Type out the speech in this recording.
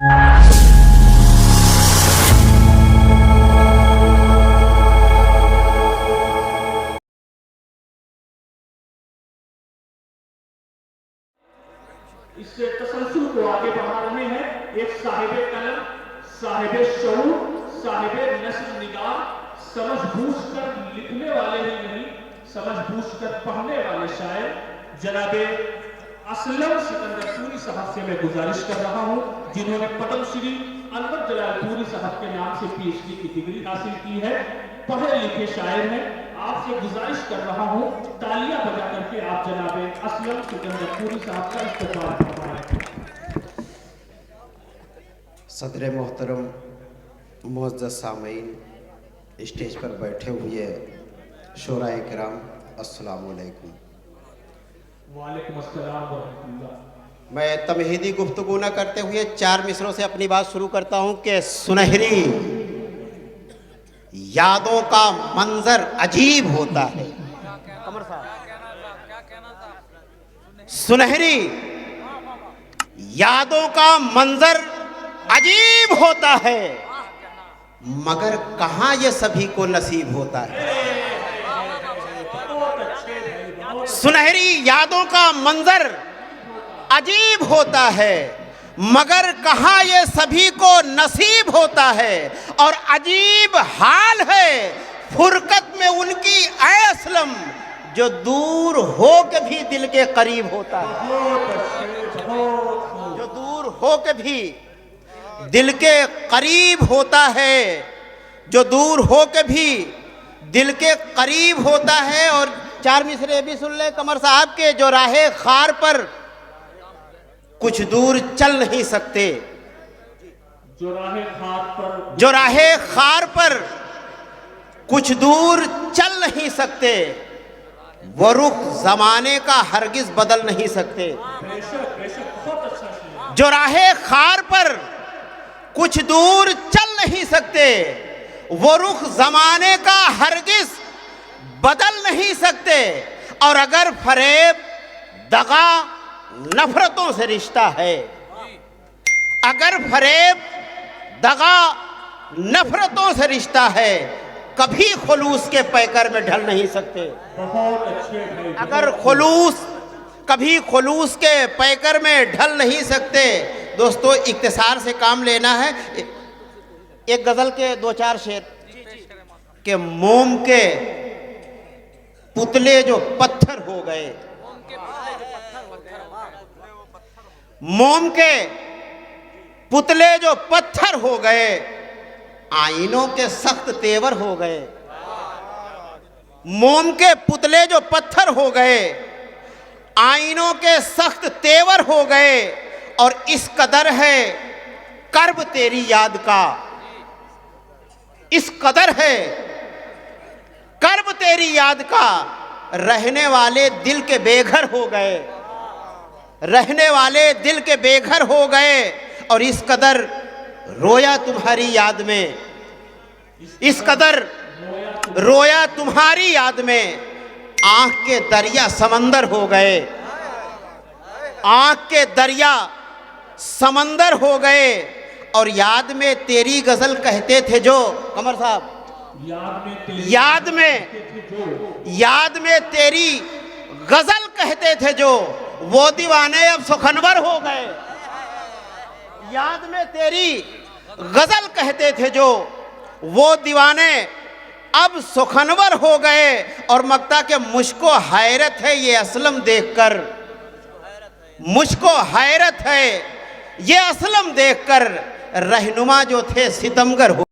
इस तसलसल को आगे बढ़ा रहे हैं एक साहिब कलम, साहिब शऊर, साहिब नस्ल निगार, समझ बूझ कर लिखने वाले ही नहीं, समझ बूझ कर पढ़ने वाले शायर जनाबे असलम सिकंदरपुरी साहब से मैं गुजारिश कर रहा हूं, जिन्होंने पद्मश्री अनवर जलालपुरी साहब के नाम से पीएचडी की डिग्री हासिल की है, पढ़े लिखे शायर हैं। आपसे गुजारिश कर रहा हूं तालियां बजा करके आप जनाबे असलम सिकंदरपुरी साहब का इस्तकबाल फरमाएं। सदर मोहतरम मुअज़्ज़ज़ सामीन, स्टेज पर बैठे हुए शोराए किराम, अस्सलामु अलैकुम। वालेकुम अस्सलाम व रहमतुल्लाह। मैं तमहीदी गुफ्तगू न करते हुए 4 मिसरों से अपनी बात शुरू करता हूं कि सुनहरी यादों का मंजर अजीब होता है। कमर साहब, सुनहरी यादों का मंजर अजीब होता है, मगर कहां ये सभी को नसीब होता है। सुनहरी यादों का मंजर अजीब होता है, मगर कहां ये सभी को नसीब होता है। और अजीब हाल है फुरकत में उनकी ऐ असलम, जो दूर हो के भी दिल के करीब होता है। जो दूर हो के भी दिल के करीब होता है, जो दूर हो के भी दिल के करीब होता है। और 4 मिसरे भी सुन ले कमर साहब के, जो राहे खार पर कुछ दूर चल नहीं सकते, जो राहे खार पर कुछ दूर चल नहीं सकते, वो रुख जमाने का हरगिज बदल नहीं सकते। जो राहे खार पर कुछ दूर चल नहीं सकते, वो रुख जमाने का हरगिज बदल नहीं सकते। और अगर फरेब दगा नफरतों से रिश्ता है, अगर फरेब दगा नफरतों से रिश्ता है, कभी खुलूस के पैकर में ढल नहीं सकते। अगर खुलूस कभी खुलूस के पैकर में ढल नहीं सकते। दोस्तों, इख्तिसार से काम लेना है। एक गजल के 2-4 शेर के मोम के पुतले जो पत्थर हो गए, मोम के पुतले जो पत्थर हो गए, आईनों के सख्त तेवर हो गए। मोम के पुतले जो पत्थर हो गए, आईनों के सख्त तेवर हो गए। और इस कदर है कर्ब तेरी याद का, इस कदर है कर्ब तेरी याद का, रहने वाले दिल के बेघर हो गए, रहने वाले दिल के बेघर हो गए। और इस कदर रोया तुम्हारी याद में, इस कदर रोया तुम्हारी याद में, आंख के दरिया समंदर हो गए, आंख के दरिया समंदर हो गए। और याद में तेरी गजल कहते थे जो, कमर साहब, याद में तेरी गजल कहते थे जो, वो दीवाने अब सुखनवर हो गए। याद में तेरी गजल कहते थे जो, वो दीवाने अब सुखनवर हो गए। और मक्ता के मुझको हैरत है ये असलम देखकर, मुझको हैरत है ये असलम देखकर, रहनुमा जो थे सितमगर